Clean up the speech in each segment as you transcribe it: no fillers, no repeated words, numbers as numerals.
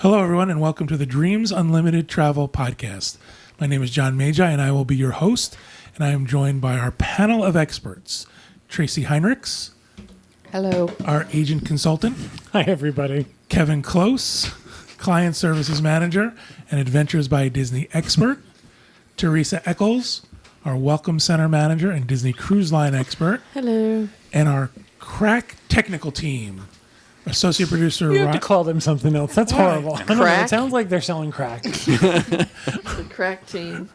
Hello, everyone, and welcome to the Dreams Unlimited Travel Podcast. My name is John Magi, and I will be your host, and I am joined by our panel of experts, Tracy Heinrichs. Hello. Our agent consultant. Hi, everybody. Kevin Close, Client Services Manager and Adventures by Disney expert. Teresa Eccles, our Welcome Center Manager and Disney Cruise Line expert. Hello. And our crack technical team. Associate producer. You have to call them something else. That's horrible. I don't know. Crack? It sounds like they're selling crack. The crack team.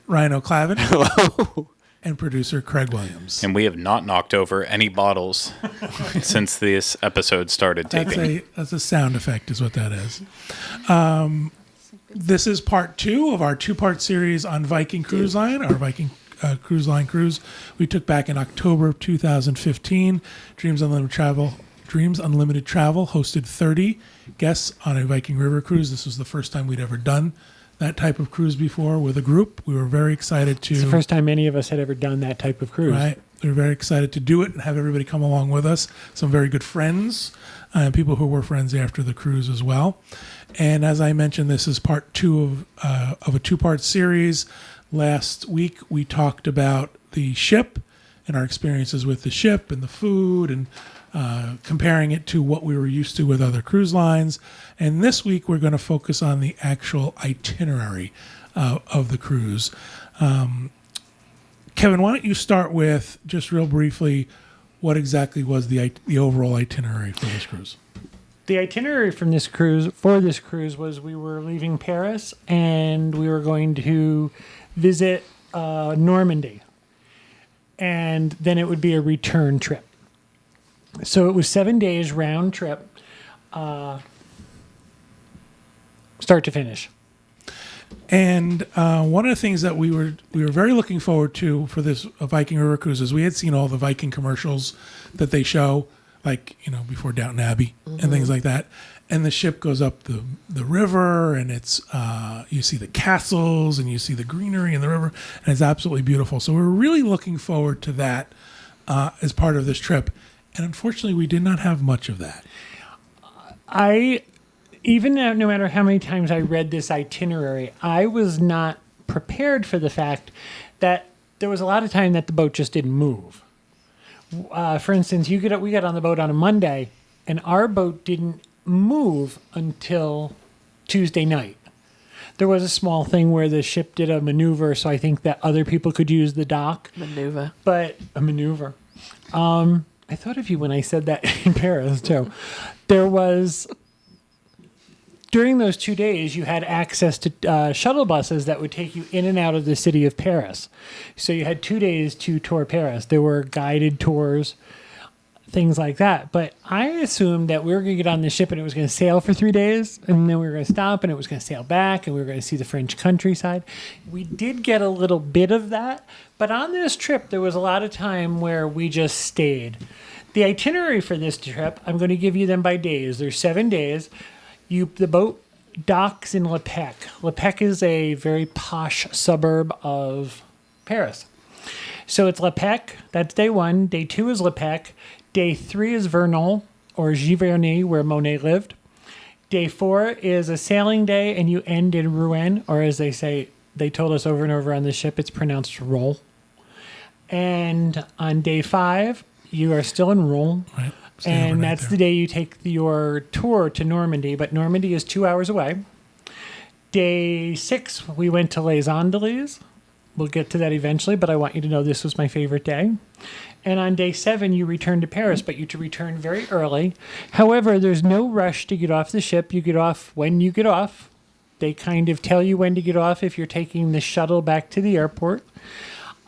Ryan O'Clavin. Hello. And producer Craig Williams. And we have not knocked over any bottles since this episode started taping. That's a sound effect is what that is. This is part 2 of our 2-part series on Viking Cruise Line, our Viking Cruise Line cruise we took back in October of 2015. Dreams Unlimited Travel hosted 30 guests on a Viking River Cruise. This was the first time we'd ever done that type of cruise before with a group. We were very excited to... It's the first time any of us had ever done that type of cruise. Right. We were very excited to do it and have everybody come along with us. Some very good friends, people who were friends after the cruise as well. And as I mentioned, this is part 2 of a 2-part series. Last week, we talked about the ship and our experiences with the ship and the food and comparing it to what we were used to with other cruise lines. And this week, we're going to focus on the actual itinerary of the cruise. Kevin, why don't you start with, just real briefly, what exactly was the overall itinerary for this cruise? The itinerary for this cruise was we were leaving Paris and we were going to visit Normandy. And then it would be a return trip. So it was 7 days round trip, start to finish. And one of the things that we were very looking forward to for this Viking River Cruise is we had seen all the Viking commercials that they show, like, before Downton Abbey and things like that. And the ship goes up the river, and it's you see the castles and you see the greenery in the river, and it's absolutely beautiful. So we're really looking forward to that as part of this trip. And unfortunately, we did not have much of that. No matter how many times I read this itinerary, I was not prepared for the fact that there was a lot of time that the boat just didn't move. For instance, we got on the boat on a Monday, and our boat didn't move until Tuesday night. There was a small thing where the ship did a maneuver, so I think that other people could use the dock. Maneuver. But a maneuver. I thought of you when I said that in Paris, too. During those 2 days, you had access to shuttle buses that would take you in and out of the city of Paris. So you had 2 days to tour Paris. There were guided tours, things like that. But I assumed that we were going to get on the ship and it was going to sail for 3 days, and then we were going to stop and it was going to sail back, and we were going to see the French countryside. We did get a little bit of that, but on this trip, there was a lot of time where we just stayed. The itinerary for this trip, I'm going to give you them by days. There's 7 days. The boat docks in Le Pec. Le Pec is a very posh suburb of Paris. So it's Le Pec. That's day 1. Day 2 is Le Pec. Day 3 is Vernon, or Giverny, where Monet lived. Day 4 is a sailing day, and you end in Rouen, or as they told us over and over on the ship, it's pronounced Roll. And on day 5, you are still in Rouen. Right. And that's the day you take your tour to Normandy, but Normandy is 2 hours away. Day 6, we went to Les Andelys. We'll get to that eventually, but I want you to know this was my favorite day. And on day 7, you return to Paris, but you return very early. However, there's no rush to get off the ship. You get off when you get off. They kind of tell you when to get off if you're taking the shuttle back to the airport.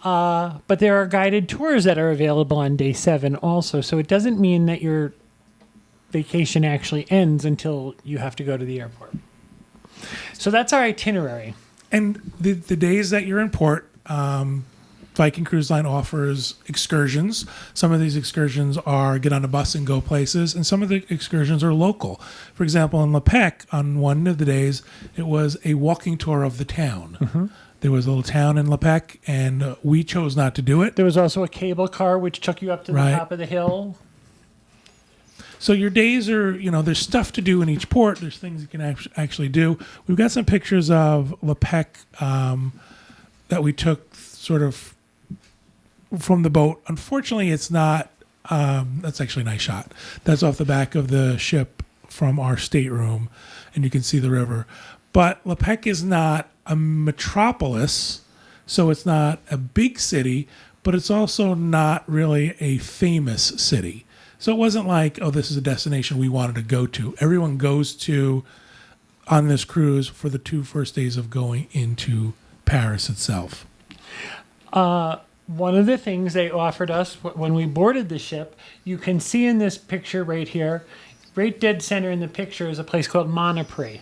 But there are guided tours that are available on day 7 also. So it doesn't mean that your vacation actually ends until you have to go to the airport. So that's our itinerary. And the days that you're in port, Viking Cruise Line offers excursions. Some of these excursions are get on a bus and go places, and some of the excursions are local. For example, in Le Pec, on one of the days, it was a walking tour of the town. Mm-hmm. There was a little town in Le Pec, and we chose not to do it. There was also a cable car which took you up to the top of the hill. So your days are, there's stuff to do in each port. There's things you can actually do. We've got some pictures of Lepec that we took sort of from the boat. Unfortunately, it's not. That's actually a nice shot. That's off the back of the ship from our stateroom, and you can see the river. But Lepec is not a metropolis, so it's not a big city, but it's also not really a famous city. So it wasn't like, oh, this is a destination we wanted to go to. Everyone goes to on this cruise for the 2 first days of going into Paris itself. One of the things they offered us when we boarded the ship, you can see in this picture right here, right dead center in the picture is a place called Monoprix.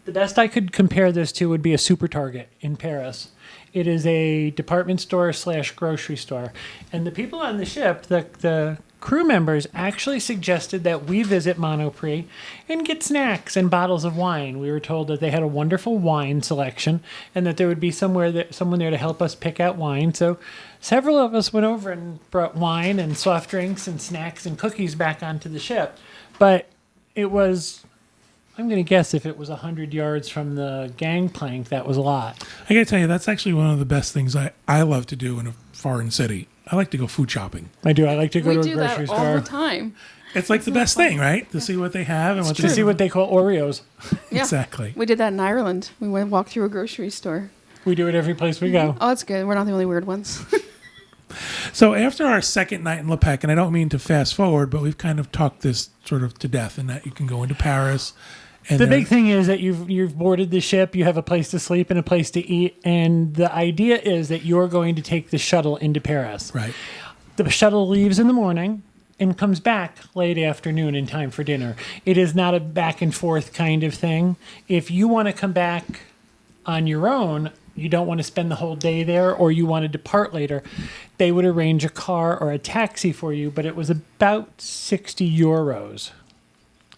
The best I could compare this to would be a Super Target in Paris. It is a department store / grocery store. And the people on the ship, the crew members, actually suggested that we visit Monoprix and get snacks and bottles of wine. We were told that they had a wonderful wine selection and that there would be someone there to help us pick out wine. So several of us went over and brought wine and soft drinks and snacks and cookies back onto the ship. But it was, I'm going to guess if it was 100 yards from the gangplank, that was a lot. I got to tell you, that's actually one of the best things I love to do in a foreign city. I like to go food shopping. I do. I like to go We to a do grocery that store. all the time. It's like the best thing, right? To see what they have and what To see what they call Oreos. Yeah. Exactly. We did that in Ireland. We went walk through a grocery store. We do it every place we go. Oh, that's good. We're not the only weird ones. So after our second night in Lepec, and I don't mean to fast forward, but we've kind of talked this sort of to death in that you can go into Paris. And The big thing is that you've boarded the ship, you have a place to sleep and a place to eat, and the idea is that you're going to take the shuttle into Paris. Right. The shuttle leaves in the morning and comes back late afternoon in time for dinner. It is not a back and forth kind of thing. If you want to come back on your own, you don't want to spend the whole day there, or you want to depart later, they would arrange a car or a taxi for you, but it was about 60 euros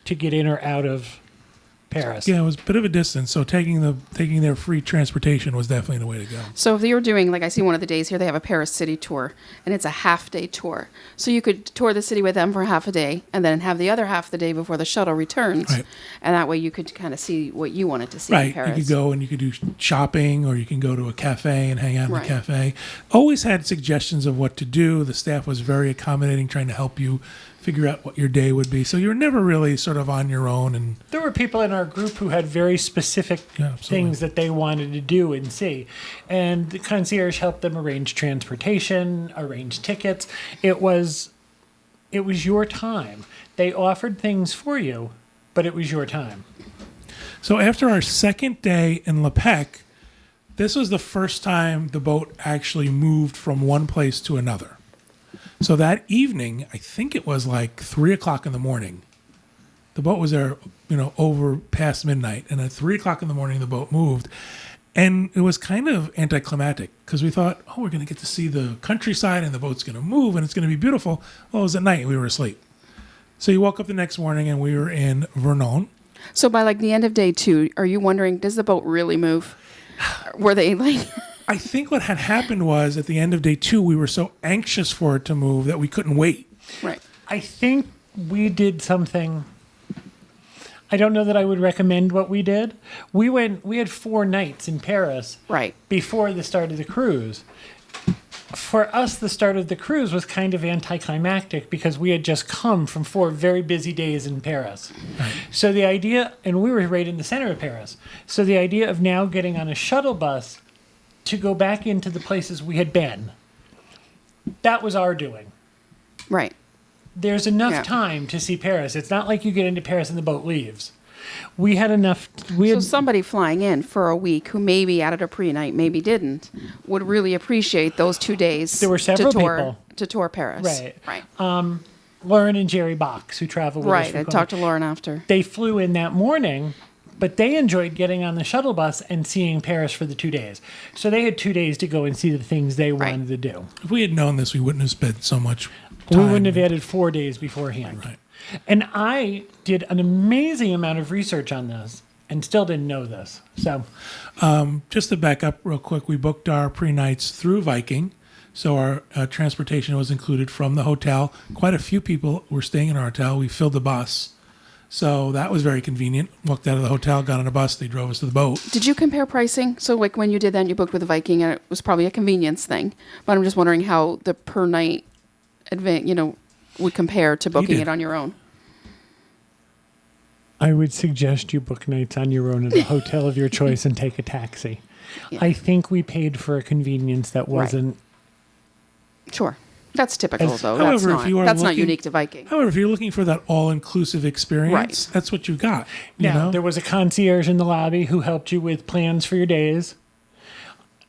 to get in or out of Paris. Yeah, it was a bit of a distance, so taking their free transportation was definitely the way to go. So if you were doing, like I see one of the days here, they have a Paris city tour, and it's a half-day tour. So you could tour the city with them for half a day, and then have the other half the day before the shuttle returns. Right. And that way you could kind of see what you wanted to see in Right. Paris. You could go and you could do shopping, or you can go to a cafe and hang out in Right. the cafe. Always had suggestions of what to do. The staff was very accommodating, trying to help you figure out what your day would be. So you were never really sort of on your own. And There were people in our group who had very specific Yeah, absolutely. things that they wanted to do and see. And the concierge helped them arrange transportation, arrange tickets. It was your time. They offered things for you, but it was your time. so after our second day in Lepec, this was the first time the boat actually moved from one place to another. So that evening, I think it was like 3:00 in the morning. The boat was there, over past midnight. And at 3:00 in the morning, the boat moved. And it was kind of anticlimactic because we thought, oh, we're going to get to see the countryside and the boat's going to move and it's going to be beautiful. Well, it was at night and we were asleep. So you woke up the next morning and we were in Vernon. So by like the end of day 2, are you wondering, does the boat really move? Were they like... I think what had happened was at the end of day 2, we were so anxious for it to move that we couldn't wait. Right. I think we did something. I don't know that I would recommend what we did. We had 4 nights in Paris Right. before the start of the cruise. For us, the start of the cruise was kind of anticlimactic because we had just come from 4 very busy days in Paris. Right. So the idea, and we were right in the center of Paris. So the idea of now getting on a shuttle bus to go back into the places we had been, that was our doing. Right. There's enough Yeah. time to see Paris. It's not like you get into Paris and the boat leaves. We had enough. So somebody flying in for a week who maybe added a pre-night, maybe didn't, would really appreciate those 2 days. There were several to tour Paris. Right. Right. Lauren and Jerry Box, who travel with us Right. I frequently, talked to Lauren after. they flew in that morning, but they enjoyed getting on the shuttle bus and seeing Paris for the 2 days. So they had 2 days to go and see the things they Right. wanted to do. If we had known this, we wouldn't have spent so much We time. wouldn't have added 4 days beforehand. Right. And I did an amazing amount of research on this and still didn't know this. So Just to back up real quick, we booked our pre-nights through Viking. So our transportation was included from the hotel. Quite a few people were staying in our hotel. We filled the bus. So that was very convenient. Walked out of the hotel, got on a bus. They drove us to the boat. Did you compare pricing? So like when you did that, and you booked with Viking, and it was probably a convenience thing. But I'm just wondering how the per night would compare to booking did. it on your own. I would suggest you book nights on your own at a hotel of your choice and take a taxi. Yeah. I think we paid for a convenience that wasn't. Sure. That's typical, As- though. However, if you are That's not looking- unique to Viking. However, if you're looking for that all-inclusive experience, Right. that's what you got. You Now, know? there was a concierge in the lobby who helped you with plans for your days.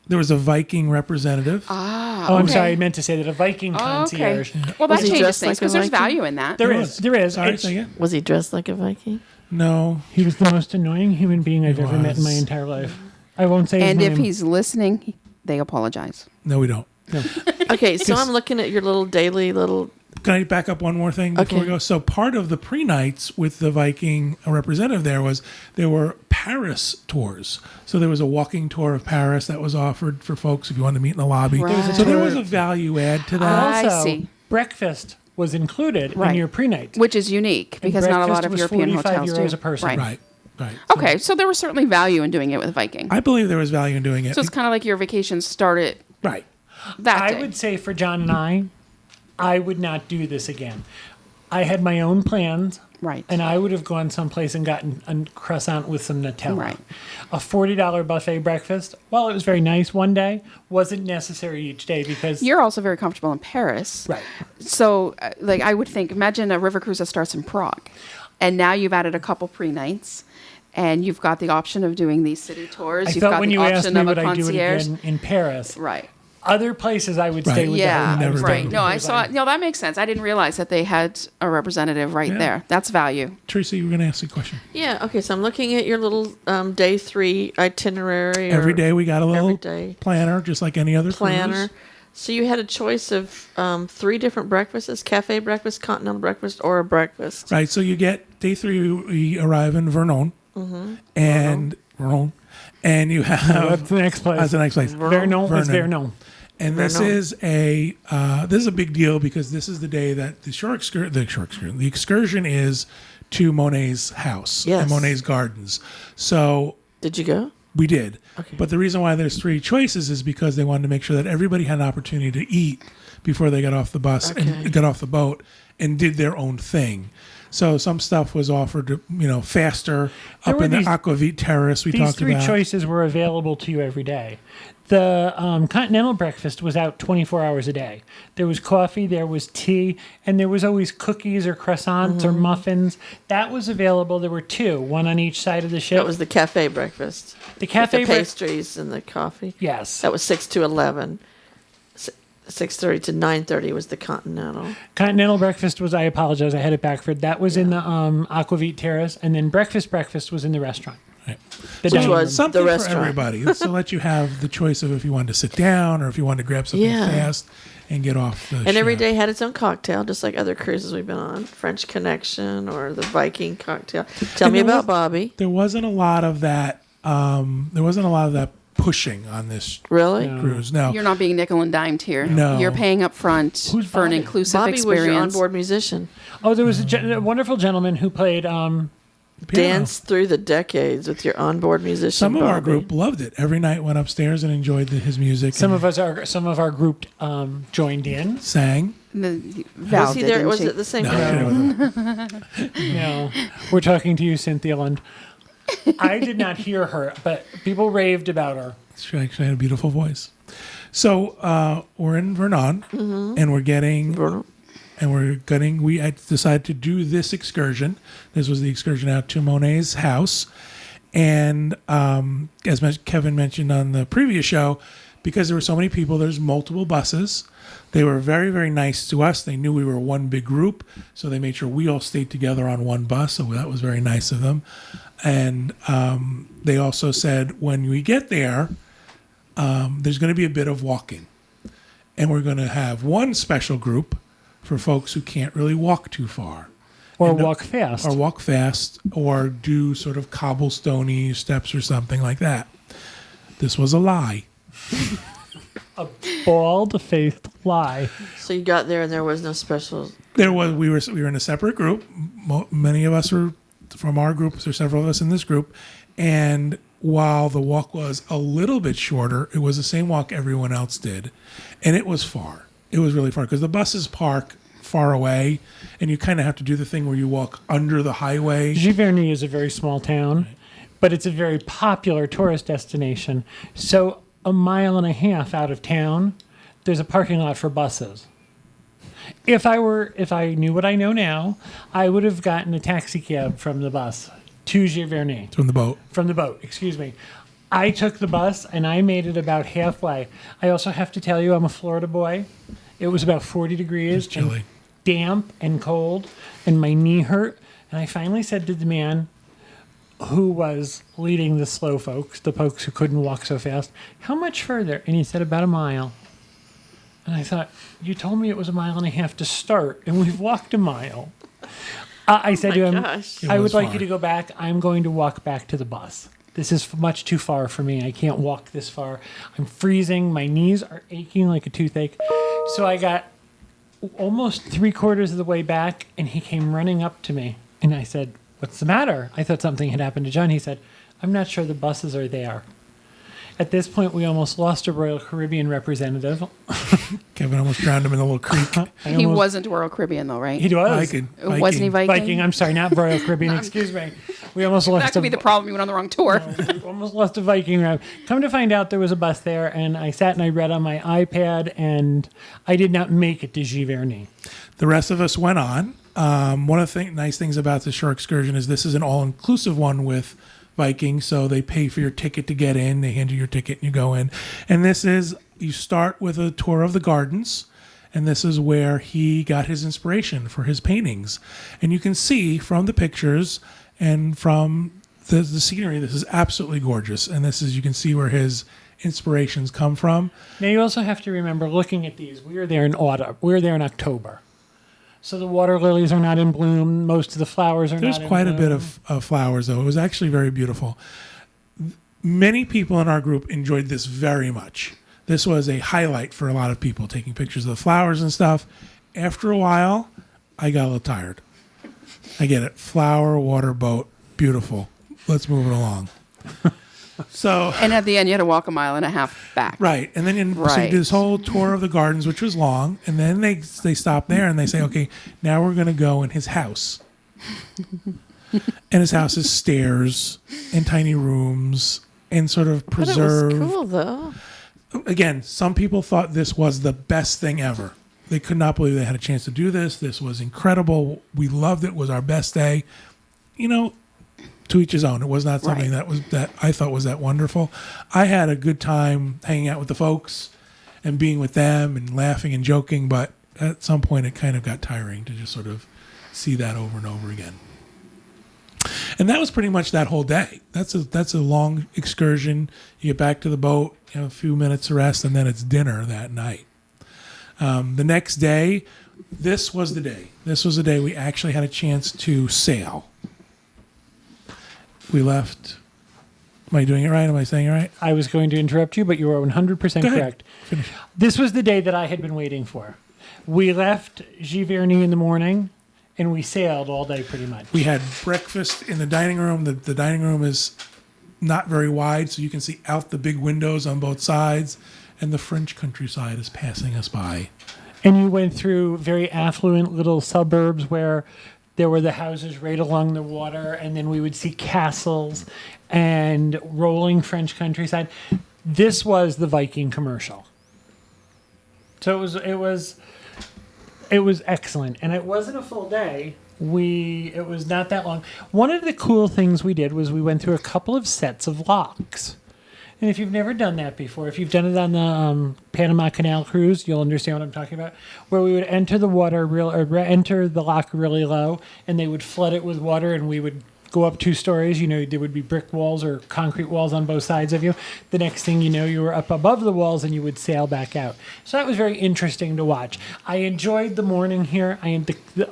There was a Viking representative. Ah, Oh, I'm okay. sorry. I meant to say that a Viking Oh, concierge. okay. Well, Was that he changes dressed things like a because there's Viking? value in that. There There is. was. There is. Sorry, It's- say again? Was he dressed like a Viking? No. He was the most annoying human being I've He ever met in my was. entire life. I won't say his And name. if he's listening, they apologize. No, we don't. Okay, so Because- I'm looking at your little daily little. Can I back up one more thing before we Okay. go? So part of the pre-nights with the Viking representative there were Paris tours. So there was a walking tour of Paris that was offered for folks if you wanted to meet in the lobby. Right. So there was a value add to that. I also, see. breakfast was included Right. in your pre-night. Which is unique because not a lot breakfast of was European 45 hotels euros do. a person. Right. Right. So Okay, so there was certainly value in doing it with Viking. I believe there was value in doing it. So it's kind of like your vacation started Right. that I day. would say for John and I would not do this again. I had my own plans. Right. And I would have gone someplace and gotten a croissant with some Nutella. Right. A $40 buffet breakfast, while it was very nice one day, wasn't necessary each day because. You're also very comfortable in Paris. Right. So, like, I would think, imagine a river cruise that starts in Prague. And now you've added a couple pre-nights. And you've got the option of doing these city tours. I You've thought got when the you asked option me of a would I do it concierge. again in Paris, Right. other places I would stay Right. with Yeah, the Never right. done. No, I saw it. No, that makes sense. I didn't realize that they had a representative right Yeah. there. That's value. Teresa, you were going to ask a question. Yeah, okay, so I'm looking at your little day 3 itinerary. Every or day we got a little every day planner, just like any other planner. cruise. So you had a choice of 3 different breakfasts: cafe breakfast, continental breakfast, or a breakfast. Right. So you get day 3, we arrive in Vernon. And Vernon. And you have That's the next place. that's the next place. Vernon was Vernon. Vernon. And this Vernon. is a big deal because this is the day that the excursion is to Monet's house Yes. and Monet's gardens. So Did you go? we did. Okay. But the reason why there's 3 choices is because they wanted to make sure that everybody had an opportunity to eat before they got off the bus Okay. and got off the boat and did their own thing. So some stuff was offered, faster There up were in the these- Aquavit Terrace we These talked 3 about. choices were available to you every day. The continental breakfast was out 24 hours a day. There was coffee, there was tea, and there was always cookies or croissants or muffins. That was available. There were 2, one on each side of the ship. That was the cafe breakfast. the cafe With the breakfast. pastries and the coffee. Yes. That was 6 to 11. 6:30 to 9:30 was the continental. Continental breakfast was, I apologize, I had it backwards. That was in the Aquavit Terrace, and then breakfast was in the restaurant. Right. The Which dining was- room. Something The for restaurant. everybody. So let you have the choice of if you wanted to sit down or if you wanted to grab something Yeah. fast and get off the And every ship. day had its own cocktail, just like other cruises we've been on. French Connection or the Viking cocktail. Tell And me there about was- Bobby. There wasn't a lot of that. There wasn't a lot of that pushing on this Really? cruise. No. You're not being nickel and dimed here. No. You're paying up front Who's for an Bobby? inclusive Bobby was experience. your onboard musician. Oh, there was a wonderful gentleman who played. Piano. Danced through the decades with your onboard musician. Some of our Bobby. group loved it. Every night went upstairs and enjoyed his music. Some and of our group joined in. sang. Val Was he did, there? didn't Was she? it the same No, day? No, we're talking to you, Cynthia Lund. I did not hear her, but people raved about her. She actually had a beautiful voice. So we're in Vernon, and we had decided to do this excursion. This was the excursion out to Monet's house. And as Kevin mentioned on the previous show, because there were so many people, there's multiple buses. They were very, very nice to us. They knew we were one big group, so they made sure we all stayed together on one bus. So that was very nice of them. And they also said, when we get there, there's going to be a bit of walking. And we're going to have one special group for folks who can't really walk too far. Or And, walk fast. Or walk fast, or do sort of cobblestoney steps or something like that. This was a lie. bald-faced lie. So you got there and there was no special. There was we were in a separate group. Many of us were from our group. There's several of us in this group, and while the walk was a little bit shorter, it was the same walk everyone else did, and it was far. It was really far because the buses park far away, and you kind of have to do the thing where you walk under the highway. Giverny is a very small town, but it's a very popular tourist destination. So a mile and a half out of town, there's a parking lot for buses. If I knew what I know now, I would have gotten a taxi cab from the bus to Giverny. From the boat. From the boat, excuse me. I took the bus and I made it about halfway. I also have to tell you, I'm a Florida boy. It was about 40 degrees. It's chilly. And damp and cold, and my knee hurt. And I finally said to the man who was leading the slow folks, the folks who couldn't walk so fast, how much further? And he said, about a mile. And I thought, you told me it was a mile and a half to start, and we've walked a mile. I said to him, Gosh. It I would was like far. you to go back. I'm going to walk back to the bus. This is much too far for me. I can't walk this far. I'm freezing. My knees are aching like a toothache. So I got almost 3/4 of the way back, and he came running up to me. And I said, what's the matter? I thought something had happened to John. He said, I'm not sure the buses are there. At this point, we almost lost a Royal Caribbean representative. Kevin almost drowned him in a little creek. He wasn't Royal Caribbean though, right? He was. Viking. Wasn't he Viking? Viking, I'm sorry, not Royal Caribbean, excuse me. We almost lost That could be the problem. You went on the wrong tour. almost lost a Viking rep. Come to find out, there was a bus there, and I sat and I read on my iPad, and I did not make it to Giverny. The rest of us went on. One of the nice things about the shore excursion is this is an all-inclusive one with Viking, so they pay for your ticket to get in. They hand you your ticket and you go in. And this is, you start with a tour of the gardens, and this is where he got his inspiration for his paintings. And you can see from the pictures and from the scenery, this is absolutely gorgeous. And this is, you can see where his inspirations come from. Now, you also have to remember, looking at these, we were there in autumn. We were there in October. So the water lilies are not in bloom. Most of the flowers are There's not in quite a bloom. bit of flowers, though. It was actually very beautiful. Many people in our group enjoyed this very much. This was a highlight for a lot of people, taking pictures of the flowers and stuff. After a while, I got a little tired. I get it. Flower, water, boat, beautiful. Let's move it along. So, And at the end, you had to walk a mile and a half back. right, and then so you Right. do this whole tour of the gardens, which was long, and then they stop there and they say, okay, now we're going to go in his house. And his house is stairs and tiny rooms and sort of But it was preserved. cool though. Again, some people thought this was the best thing ever. They could not believe they had a chance to do this. This was incredible. We loved it. It was our best day. You know, to each his own. It was not something that I thought was that wonderful. I had a good time hanging out with the folks and being with them and laughing and joking, but at some point it kind of got tiring to just sort of see that over and over again. And that was pretty much that whole day. That's a long excursion. You get back to the boat, you have a few minutes of rest, and then it's dinner that night. The next day, this was the day. This was the day we actually had a chance to sail. We left. Am I doing it right? Am I saying it right? I was going to interrupt you, but you were 100% Go ahead. correct. Finish. This was the day that I had been waiting for. We left Giverny in the morning, and we sailed all day pretty much. We had breakfast in the dining room. The dining room is not very wide, so you can see out the big windows on both sides, and the French countryside is passing us by. And you went through very affluent little suburbs where there were the houses right along the water, and then we would see castles and rolling French countryside. This was the Viking commercial. So it was excellent, and it wasn't a full day. It was not that long. One of the cool things we did was we went through a couple of sets of locks. And if you've never done that before, if you've done it on the Panama Canal cruise, you'll understand what I'm talking about. Where we would enter the water enter the lock really low, and they would flood it with water, and we would go up 2 stories. You know, there would be brick walls or concrete walls on both sides of you. The next thing you know, you were up above the walls, and you would sail back out. So that was very interesting to watch. I enjoyed the morning here.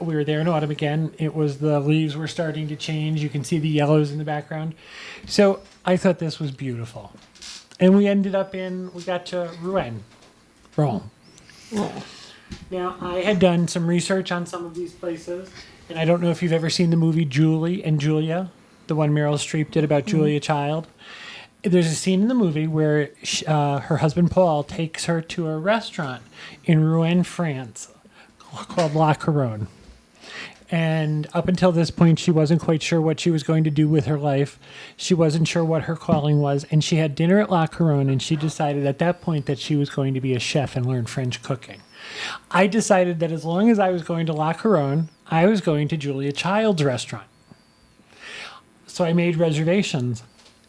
We were there in autumn again. It was, the leaves were starting to change. You can see the yellows in the background. So I thought this was beautiful. And we got to Rouen. Roll. Now, I had done some research on some of these places, and I don't know if you've ever seen the movie Julie and Julia, the one Meryl Streep did about Julia Child. There's a scene in the movie where her husband Paul takes her to a restaurant in Rouen, France, called La Couronne. And up until this point, she wasn't quite sure what she was going to do with her life. She wasn't sure what her calling was. And she had dinner at La Couronne, and she decided at that point that she was going to be a chef and learn French cooking. I decided that as long as I was going to La Couronne, I was going to Julia Child's restaurant. So I made reservations.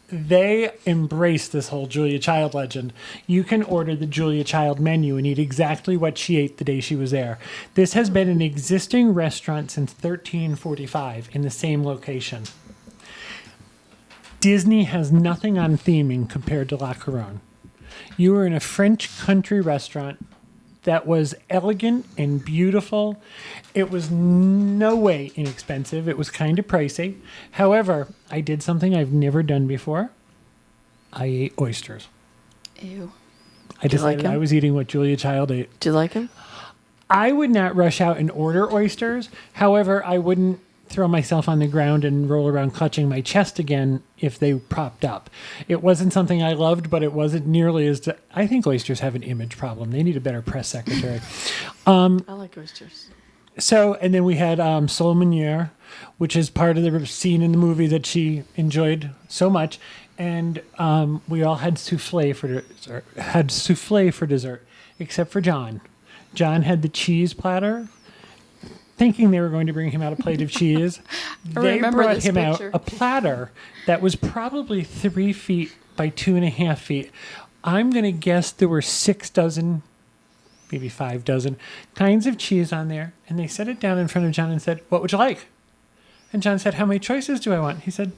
They embrace this whole Julia Child legend. You can order the Julia Child menu and eat exactly what she ate the day she was there. This has been an existing restaurant since 1345 in the same location. Disney has nothing on theming compared to La Couronne. You were in a French country restaurant that was elegant and beautiful. It was no way inexpensive. It was kind of pricey. However, I did something I've never done before. I ate oysters. Ew. I decided like 'em? I was eating what Julia Child ate. Do you like him? I would not rush out and order oysters. However, I wouldn't throw myself on the ground and roll around clutching my chest again if they propped up. It wasn't something I loved, but it wasn't nearly as... I think oysters have an image problem. They need a better press secretary. I like oysters. So, and then we had Sol Meunier, which is part of the scene in the movie that she enjoyed so much. And we all had souffle for dessert, except for John. John had the cheese platter, thinking they were going to bring him out a plate of cheese. They remember brought this him picture. out a platter that was probably 3 feet by 2.5 feet. I'm going to guess there were 6 dozen, maybe 5 dozen kinds of cheese on there. And they set it down in front of John and said, "What would you like?" And John said, "How many choices do I want?" He said,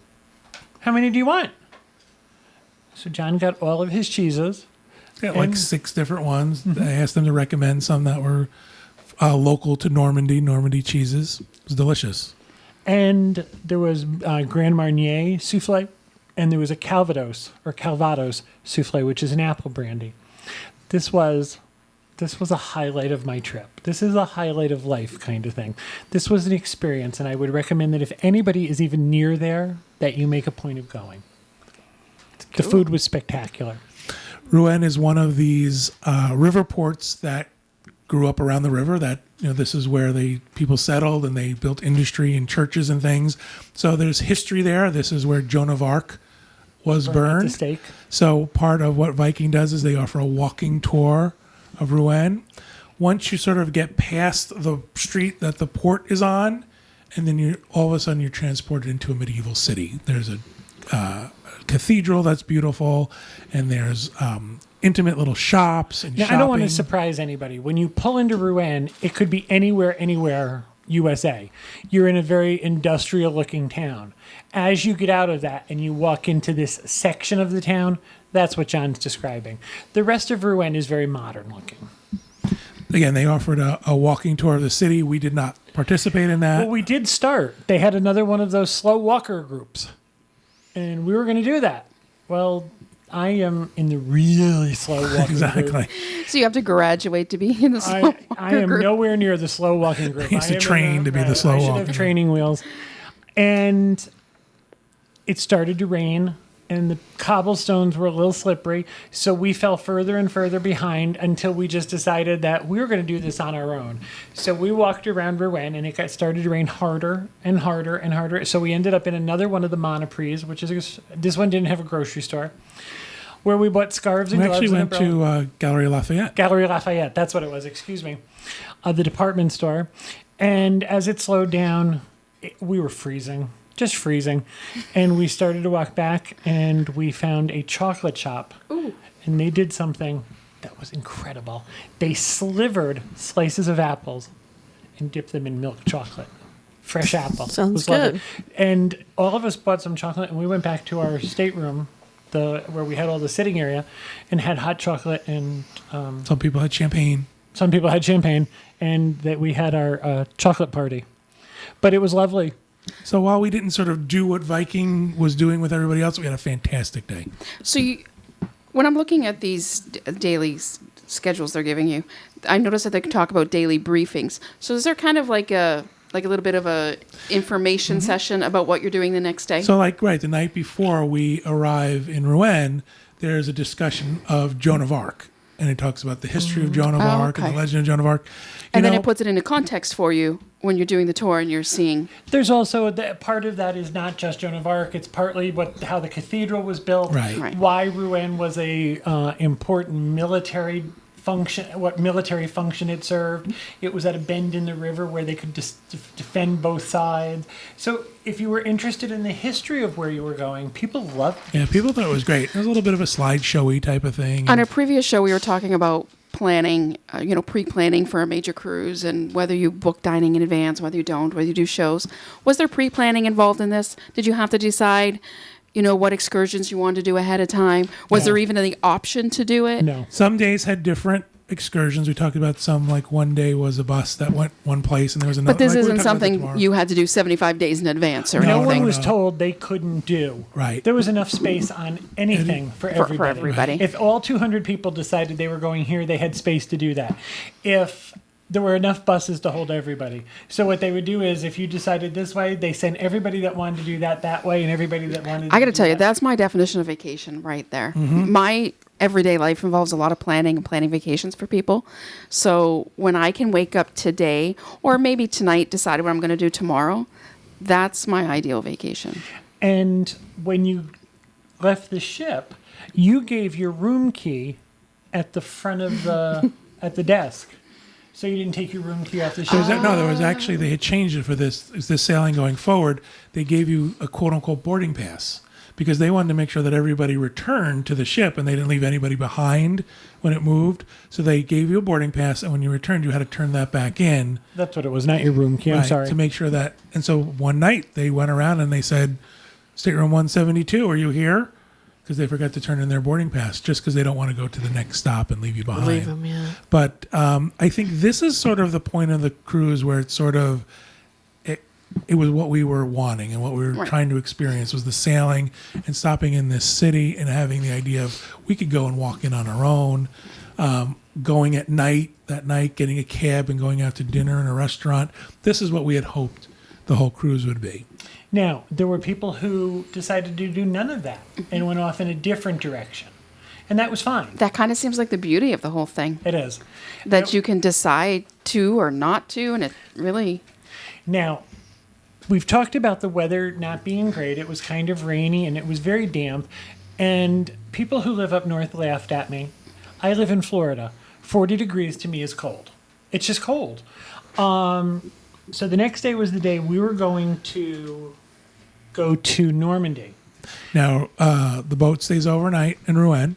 "How many do you want?" So John got all of his cheeses. Got like 6 different ones. I asked them to recommend some that were local to Normandy cheeses. It was delicious. And there was Grand Marnier souffle, and there was a Calvados souffle, which is an apple brandy. This was a highlight of my trip. This is a highlight of life kind of thing. This was an experience, and I would recommend that if anybody is even near there, that you make a point of going. The food was spectacular. Rouen is one of these river ports that grew up around the river. That this is where people settled and they built industry and churches and things. So there's history there. This is where Joan of Arc was At burned. the stake. So part of what Viking does is they offer a walking tour of Rouen. Once you sort of get past the street that the port is on, and then all of a sudden you're transported into a medieval city. There's a cathedral that's beautiful, and there's intimate little shops and Now, shopping. I don't want to surprise anybody. When you pull into Rouen, it could be anywhere, USA. You're in a very industrial-looking town. As you get out of that and you walk into this section of the town, that's what John's describing. The rest of Rouen is very modern-looking. Again, they offered a walking tour of the city. We did not participate in that. Well, we did start. They had another one of those slow walker groups, and we were going to do that. Well, I am in the really slow walking group. Exactly. So you have to graduate to be in the slow walker I am group. nowhere near the slow walking group. He has I to am in train to be the slow I should walking. have training wheels. And it started to rain, and the cobblestones were a little slippery, so we fell further and further behind until we just decided that we were going to do this on our own. So we walked around Rouen, and it started to rain harder and harder and harder. So we ended up in another one of the Monoprix, which is this one didn't have a grocery store, where we bought scarves and We gloves. actually and went to Galerie Lafayette. Galerie Lafayette, that's what it was, excuse me, the department store. And as it slowed down, we were freezing, just freezing. And we started to walk back, and we found a chocolate shop. Ooh. And they did something that was incredible. They slivered slices of apples and dipped them in milk chocolate. Fresh apple. Sounds It was lovely. good. And all of us bought some chocolate, and we went back to our stateroom, where we had all the sitting area, and had hot chocolate, and Some people had champagne. some people had champagne, and that we had our chocolate party. But it was lovely. So while we didn't sort of do what Viking was doing with everybody else, we had a fantastic day. So when I'm looking at these daily schedules they're giving you. I noticed that they can talk about daily briefings. So is there kind of like a little bit of a information session about what you're doing the next day? So, the night before we arrive in Rouen, there's a discussion of Joan of Arc. And it talks about the history of Joan of Arc and okay. the legend of Joan of Arc. And then it puts it into context for you when you're doing the tour and you're seeing. There's also part of that is not just Joan of Arc. It's partly how the cathedral was built, Right. why Rouen was a important military function, what military function it served. It was at a bend in the river where they could defend both sides. So if you were interested in the history of where you were going, people loved it. Yeah, people thought it was great. It was a little bit of a slideshowy type of thing. On a previous show, we were talking about planning, pre-planning for a major cruise and whether you book dining in advance, whether you don't, whether you do shows. Was there pre-planning involved in this? Did you have to decide, what excursions you wanted to do ahead of time? Was there even any option to do it? No. Some days had different excursions. We talked about some, like one day was a bus that went one place and there was another. But this we're isn't talking about that something tomorrow. you had to do 75 days in advance or No, No anything. one was no. told they couldn't do. Right. There was enough space on anything for everybody. For everybody. If all 200 people decided they were going here, they had space to do that. If there were enough buses to hold everybody. So what they would do is if you decided this way, they send everybody that wanted to do that way and everybody that wanted to I got to do tell you, that. that's my definition of vacation right there. Mm-hmm. My everyday life involves a lot of planning and planning vacations for people. So when I can wake up today or maybe tonight, decide what I'm going to do tomorrow, that's my ideal vacation. And when you left the ship, you gave your room key at the front of the at the desk. So you didn't take your room key off the ship. There was actually, they had changed it for this sailing going forward. They gave you a quote unquote boarding pass because they wanted to make sure that everybody returned to the ship and they didn't leave anybody behind when it moved. So they gave you a boarding pass, and when you returned, you had to turn that back in. That's what it was, not your room key. I'm right, sorry. to make sure that. And so one night they went around and they said, "Stateroom 172, are you here?" Because they forgot to turn in their boarding pass, just because they don't want to go to the next stop and leave you behind. Leave them, yeah. But I think this is sort of the point of the cruise where it's sort of it was what we were wanting and what we were Right. trying to experience was the sailing and stopping in this city and having the idea of we could go and walk in on our own, going at night, getting a cab and going out to dinner in a restaurant. This is what we had hoped the whole cruise would be. Now, there were people who decided to do none of that and went off in a different direction. And that was fine. That kind of seems like the beauty of the whole thing, It is. that you can decide to or not to, and it really... Now, we've talked about the weather not being great. It was kind of rainy and it was very damp. And people who live up north laughed at me. I live in Florida. 40 degrees to me is cold. It's just cold. So the next day was the day we were going to go to Normandy. Now, the boat stays overnight in Rouen,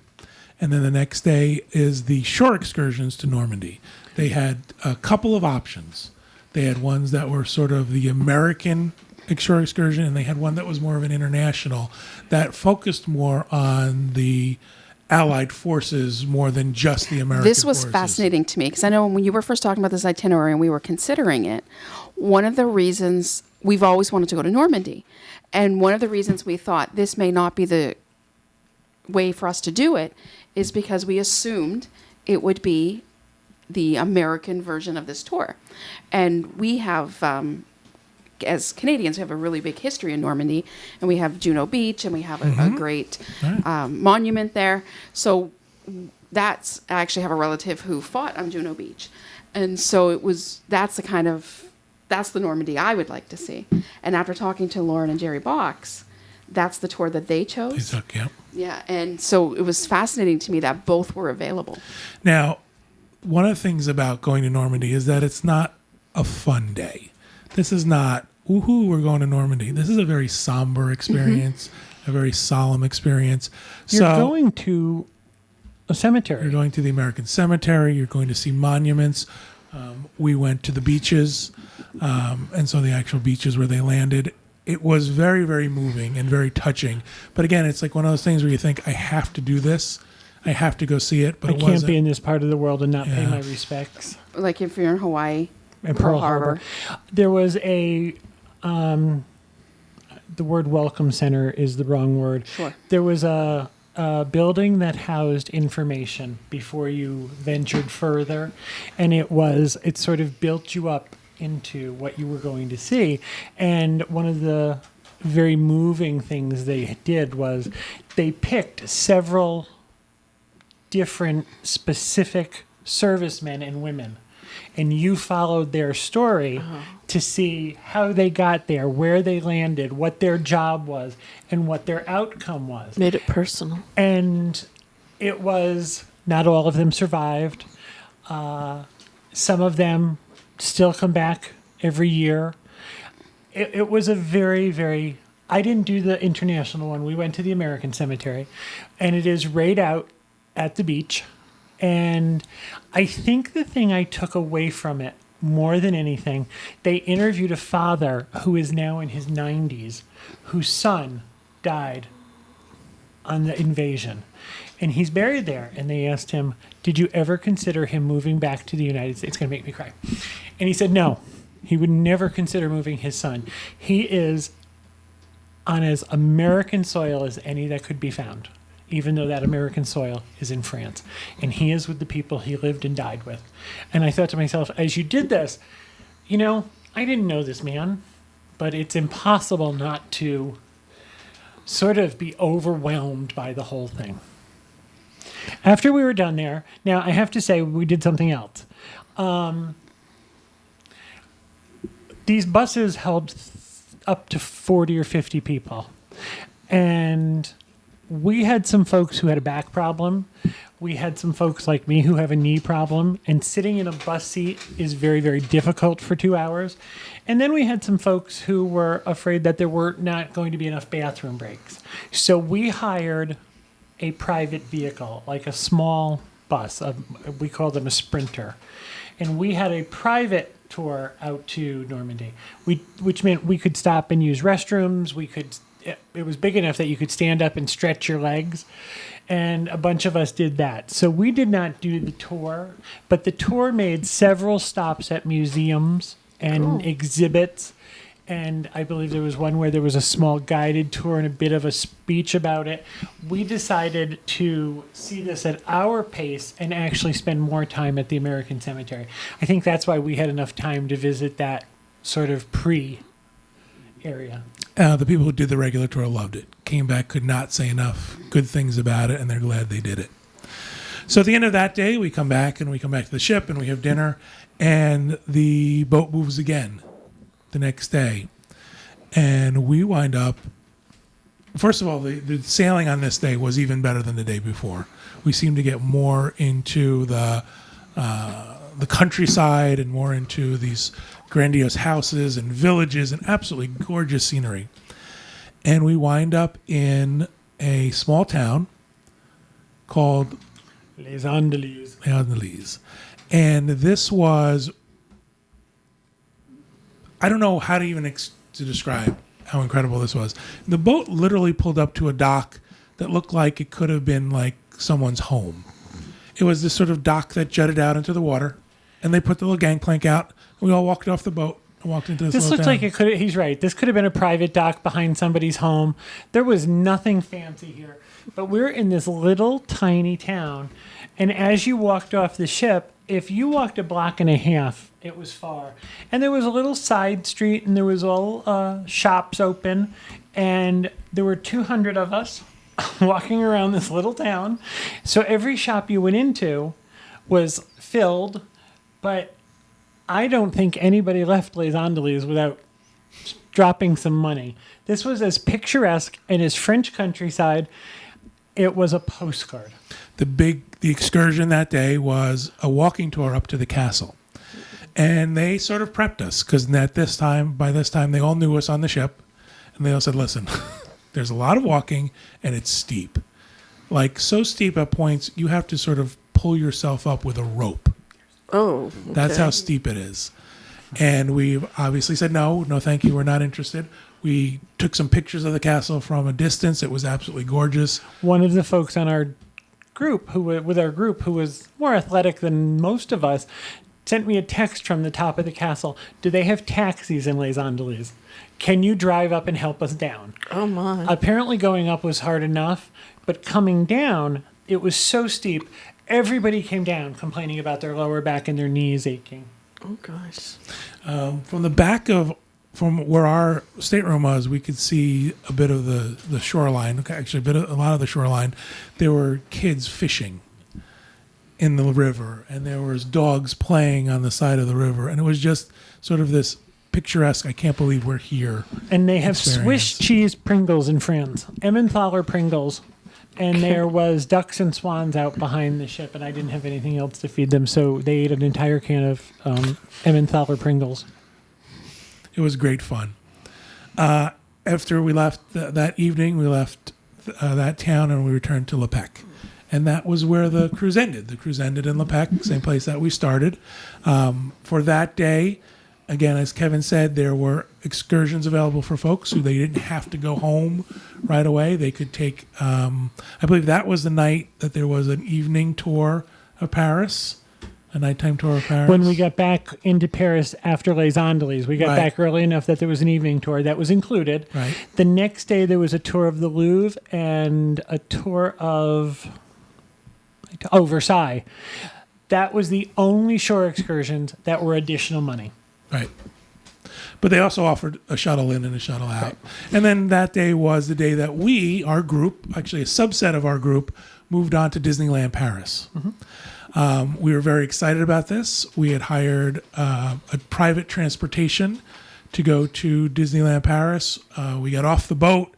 and then the next day is the shore excursions to Normandy. They had a couple of options. They had ones that were sort of the American shore excursion, and they had one that was more of an international that focused more on the Allied forces more than just the American This was forces. fascinating to me because I know when you were first talking about this itinerary and we were considering it, one of the reasons we've always wanted to go to Normandy, and one of the reasons we thought this may not be the way for us to do it is because we assumed it would be the American version of this tour. And we have, as Canadians, we have a really big history in Normandy, and we have Juno Beach, and we have a great monument there. So that's, I actually have a relative who fought on Juno Beach. And so that's the Normandy I would like to see. And after talking to Lauren and Jerry Box, that's the tour that they chose. They took, yeah. Yeah, and so it was fascinating to me that both were available. Now, one of the things about going to Normandy is that it's not a fun day. This is not, woohoo, we're going to Normandy. This is a very somber experience, a very solemn experience. You're going to a cemetery. You're going to the American Cemetery. You're going to see monuments. We went to the beaches, and so the actual beaches where they landed. It was very, very moving and very touching. But again, it's like one of those things where you think, I have to do this. I have to go see it. But I it can't wasn't. be in this part of the world and not pay Yeah. my respects. Like if you're in Hawaii, And Pearl Harbor. There was a, the word welcome center is the wrong word. Sure. There was a building that housed information before you ventured further, and it sort of built you up into what you were going to see. And one of the very moving things they did was they picked several different specific servicemen and women, and you followed their story to see how they got there, where they landed, what their job was, and what their outcome was. Made it personal. And it was, not all of them survived. Some of them still come back every year. It was a very, very... I didn't do the international one. We went to the American cemetery. And it is right out at the beach. And I think the thing I took away from it, more than anything, they interviewed a father who is now in his 90s, whose son died on the invasion. And he's buried there. And they asked him, did you ever consider him moving back to the United States? It's going to make me cry. And he said no. He would never consider moving his son. He is on as American soil as any that could be found, even though that American soil is in France. And he is with the people he lived and died with. And I thought to myself, as you did this, I didn't know this man, but it's impossible not to sort of be overwhelmed by the whole thing. After we were done there, now I have to say we did something else. These buses held up to 40 or 50 people. And we had some folks who had a back problem. We had some folks like me who have a knee problem. And sitting in a bus seat is very, very difficult for 2 hours. And then we had some folks who were afraid that there were not going to be enough bathroom breaks. So we hired a private vehicle, like a small bus. We call them a Sprinter. And we had a private tour out to Normandy, which meant we could stop and use restrooms. It was big enough that you could stand up and stretch your legs, and a bunch of us did that. So we did not do the tour, but the tour made several stops at museums and exhibits, and I believe there was one where there was a small guided tour and a bit of a speech about it. We decided to see this at our pace and actually spend more time at the American Cemetery. I think that's why we had enough time to visit that sort of pre-area. The people who did the regular tour loved it. Came back, could not say enough good things about it, and they're glad they did it. So at the end of that day, we come back to the ship, and we have dinner, and the boat moves again the next day. And we wind up, first of all, the sailing on this day was even better than the day before. We seemed to get more into the countryside and more into these grandiose houses and villages and absolutely gorgeous scenery. And we wind up in a small town called Les Andelys. Les Andelys. And this was, I don't know how to even to describe how incredible this was. The boat literally pulled up to a dock that looked like it could have been like someone's home. It was this sort of dock that jutted out into the water, and they put the little gangplank out, and we all walked off the boat and walked into this This little looked town. like it could. He's right. This could have been a private dock behind somebody's home. There was nothing fancy here, but we're in this little tiny town, and as you walked off the ship, if you walked a block and a half, it was far. And there was a little side street, and there was all shops open, and there were 200 of us walking around this little town. So every shop you went into was filled, but I don't think anybody left Les Andelys without dropping some money. This was as picturesque and as French countryside. It was a postcard. The excursion that day was a walking tour up to the castle. And they sort of prepped us because by this time, they all knew us on the ship. And they all said, listen, there's a lot of walking and it's steep. Like so steep at points, you have to sort of pull yourself up with a rope. Oh, okay. That's how steep it is. And we obviously said, no, thank you. We're not interested. We took some pictures of the castle from a distance. It was absolutely gorgeous. One of the folks on our group who was more athletic than most of us sent me a text from the top of the castle. Do they have taxis in Les Andelys? Can you drive up and help us down? Oh, my. Apparently going up was hard enough. But coming down, it was so steep. Everybody came down complaining about their lower back and their knees aching. Oh gosh. From where our stateroom was, we could see a bit of the shoreline. Actually, a lot of the shoreline. There were kids fishing in the river, and there was dogs playing on the side of the river, and it was just sort of this picturesque. I can't believe we're here. And they have experience. Swiss cheese Pringles in France, Emmenthaler Pringles, and there was ducks and swans out behind the ship, and I didn't have anything else to feed them, so they ate an entire can of Emmenthaler Pringles. It was great fun. After we left that evening, we left that town and we returned to Le Pec. And that was where the cruise ended. The cruise ended in Le Pec, same place that we started. For that day, again, as Kevin said, there were excursions available for folks who they didn't have to go home right away. They could take, I believe that was the night that there was an evening tour of Paris. A nighttime tour of Paris. When we got back into Paris after Les Andelys, we got Right. back early enough that there was an evening tour that was included. Right. The next day, there was a tour of the Louvre and a tour of Versailles. That was the only shore excursions that were additional money. Right. But they also offered a shuttle in and a shuttle out. And then that day was the day that we, our group, actually a subset of our group, moved on to Disneyland Paris. We were very excited about this. We had hired a private transportation to go to Disneyland Paris. We got off the boat,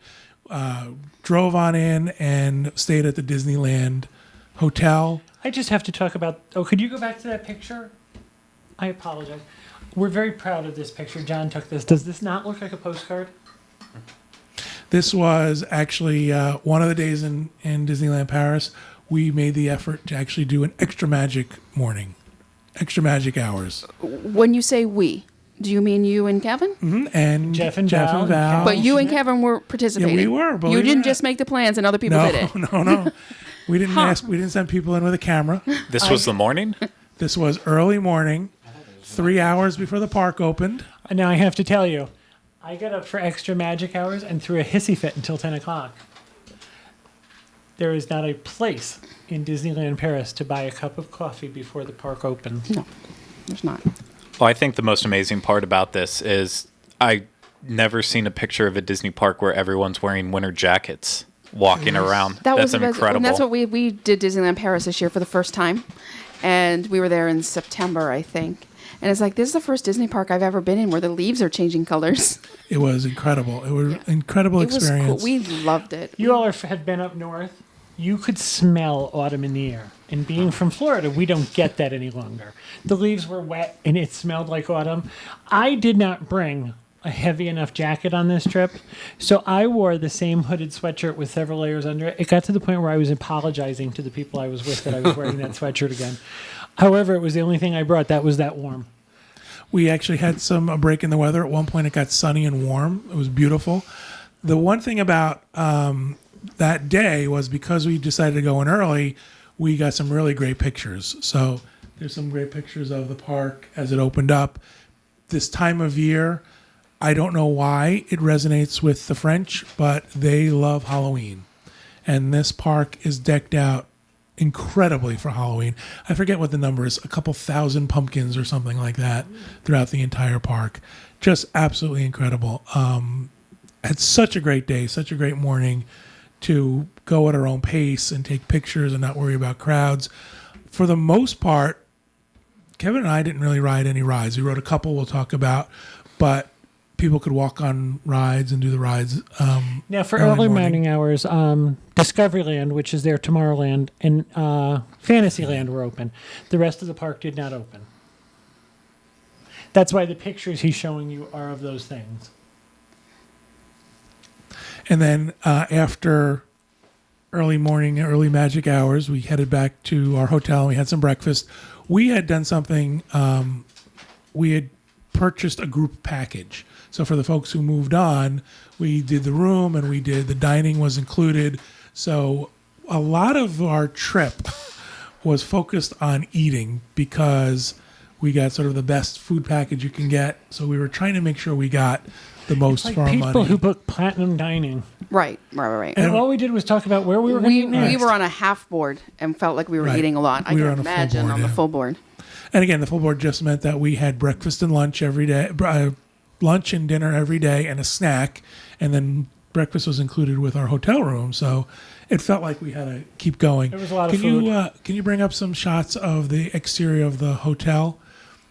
drove on in, and stayed at the Disneyland Hotel. I just have to talk about. Oh, could you go back to that picture? I apologize. We're very proud of this picture. John took this. Does this not look like a postcard? This was actually one of the days in Disneyland Paris. We made the effort to actually do an extra magic morning, extra magic hours. When you say we, do you mean you and Kevin? And Jeff and Val. Val. But you and Kevin were participating. Yeah, we were, believe You it or didn't not. just make the plans and other people no, did it. no. We didn't ask. We didn't send people in with a camera. This was the morning? This was early morning, 3 hours before the park opened. Now I have to tell you, I got up for extra magic hours and threw a hissy fit until 10 o'clock. There is not a place in Disneyland Paris to buy a cup of coffee before the park opens. No, there's not. Well, I think the most amazing part about this is I never seen a picture of a Disney park where everyone's wearing winter jackets walking around. That That's was incredible. And that's what we did Disneyland Paris this year for the first time, and we were there in September, I think. And it's like, this is the first Disney park I've ever been in where the leaves are changing colors. It was incredible. It was an incredible It was experience. cool. We loved it. You all have been up north. You could smell autumn in the air. And being from Florida, we don't get that any longer. The leaves were wet and it smelled like autumn. I did not bring a heavy enough jacket on this trip, so I wore the same hooded sweatshirt with several layers under it. It got to the point where I was apologizing to the people I was with that I was wearing that sweatshirt again. However, it was the only thing I brought that was that warm. We actually had a break in the weather. At one point, it got sunny and warm. It was beautiful. The one thing about that day was because we decided to go in early, we got some really great pictures. So there's some great pictures of the park as it opened up. This time of year, I don't know why it resonates with the French, but they love Halloween. And this park is decked out incredibly for Halloween. I forget what the number is, a couple thousand pumpkins or something like that throughout the entire park. Just absolutely incredible. Had such a great day, such a great morning to go at our own pace and take pictures and not worry about crowds. For the most part, Kevin and I didn't really ride any rides. We rode a couple we'll talk about, but people could walk on rides and do the rides. Now, for early morning hours, Discoveryland, which is their Tomorrowland, and Fantasyland were open. The rest of the park did not open. That's why the pictures he's showing you are of those things. And then after early morning, early magic hours, we headed back to our hotel and we had some breakfast. We had done something, we had purchased a group package. So for the folks who moved on, we did the room and we did the dining was included. So a lot of our trip was focused on eating because We got sort of the best food package you can get. So we were trying to make sure we got the most Like for our people money. who book platinum dining. Right. And all we did was talk about where we were going to eat next. We were on a half board and felt like we were Right. eating a lot. I We can were on a full imagine board, on the yeah. full board. And again, the full board just meant that we had breakfast and lunch every day, lunch and dinner every day, and a snack, and then breakfast was included with our hotel room. So it felt like we had to keep going. There was a lot of can food. Can you bring up some shots of the exterior of the hotel?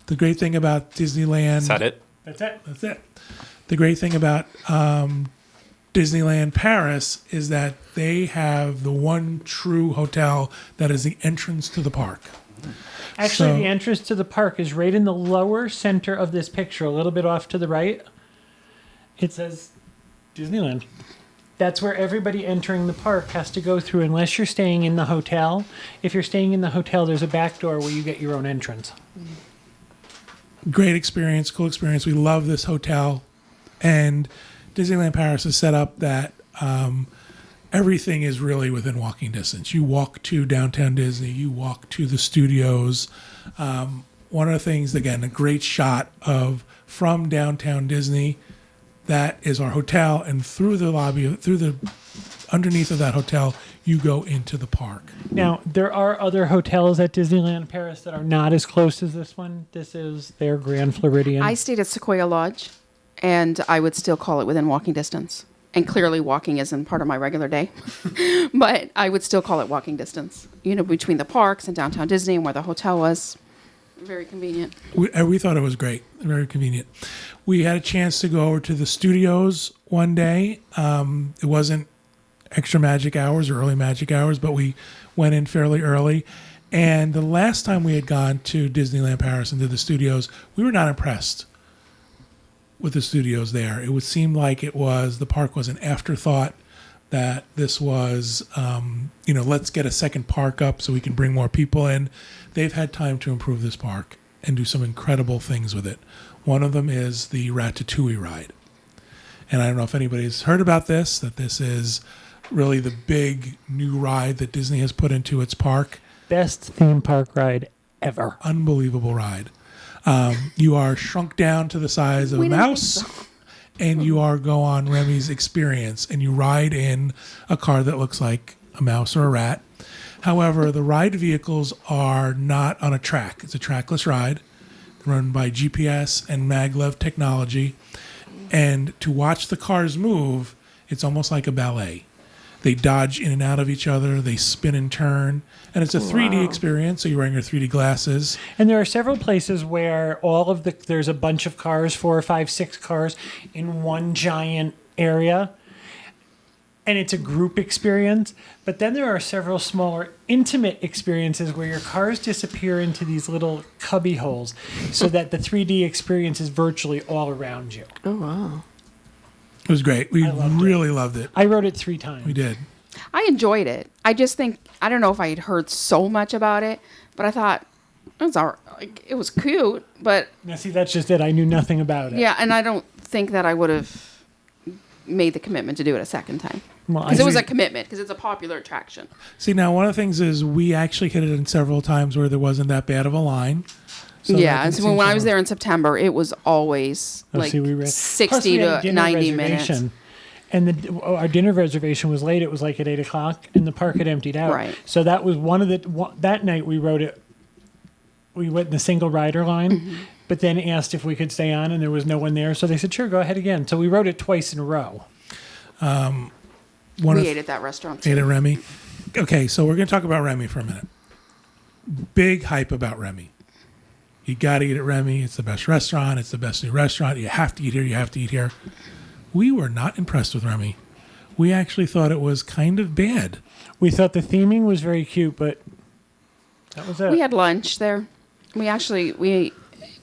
The great thing about Disneyland. Is that it? That's it. That's it. The great thing about Disneyland Paris is that they have the one true hotel that is the entrance to the park. Actually, So- the entrance to the park is right in the lower center of this picture, a little bit off to the right. It says Disneyland. That's where everybody entering the park has to go through unless you're staying in the hotel. If you're staying in the hotel, there's a back door where you get your own entrance. Great experience, cool experience. We love this hotel. And Disneyland Paris is set up that everything is really within walking distance. You walk to downtown Disney, you walk to the studios. One of the things, again, a great shot of from downtown Disney. That is our hotel, and through the lobby, underneath of that hotel, you go into the park. Now, there are other hotels at Disneyland Paris that are not as close as this one. This is their Grand Floridian. I stayed at Sequoia Lodge, and I would still call it within walking distance. And clearly, walking isn't part of my regular day, but I would still call it walking distance. You know, between the parks and downtown Disney and where the hotel was. Very convenient. We thought it was great, very convenient. We had a chance to go over to the studios one day. It wasn't extra magic hours or early magic hours, but we went in fairly early. And the last time we had gone to Disneyland Paris and to the studios, we were not impressed with the studios there. It would seem like the park was an afterthought, that this was, let's get a second park up so we can bring more people in. They've had time to improve this park and do some incredible things with it. One of them is the Ratatouille ride. And I don't know if anybody's heard about this, that this is really the big new ride that Disney has put into its park. Best theme park ride ever. Unbelievable ride. You are shrunk down to the size of We a didn't think mouse. so. And you are go on Remy's Experience, and you ride in a car that looks like a mouse or a rat. However, the ride vehicles are not on a track. It's a trackless ride run by GPS and maglev technology. And to watch the cars move, it's almost like a ballet. They dodge in and out of each other. They spin and turn. And it's a 3D experience, so you're wearing your 3D glasses. And there are several places where there's a bunch of cars, 4, 5, 6 cars in one giant area. And it's a group experience. But then there are several smaller, intimate experiences where your cars disappear into these little cubby holes so that the 3D experience is virtually all around you. Oh, wow. It was great. We really loved it. I rode it 3 times. We did. I enjoyed it. I just think, I don't know if I had heard so much about it, but I thought it was cute, but Now, see, that's just it. I knew nothing about it. yeah, and I don't think that I would have made the commitment to do it a second time. Well, Because it was a commitment, because it's a popular attraction. See, now, one of the things is we actually hit it in several times where there wasn't that bad of a line. So Yeah, that and didn't so seem when I so- was there in September, it was always Oh, like see, we ran. 60 Plus, we had to dinner 90 minutes. reservation. And our dinner reservation was late. It was like at 8 o'clock, and the park had emptied out. Right. So that was that night we rode it. We went in the single rider line, Mm-hmm. but then asked if we could stay on, and there was no one there. So they said, "Sure, go ahead again." So we rode it twice in a row. One We of- ate at that restaurant Ate too. at Remy. Okay, so we're going to talk about Remy for a minute. Big hype about Remy. You got to eat at Remy. It's the best restaurant. It's the best new restaurant. You have to eat here. You have to eat here. We were not impressed with Remy. We actually thought it was kind of bad. We thought the theming was very cute, but that was it. We had lunch there. We actually we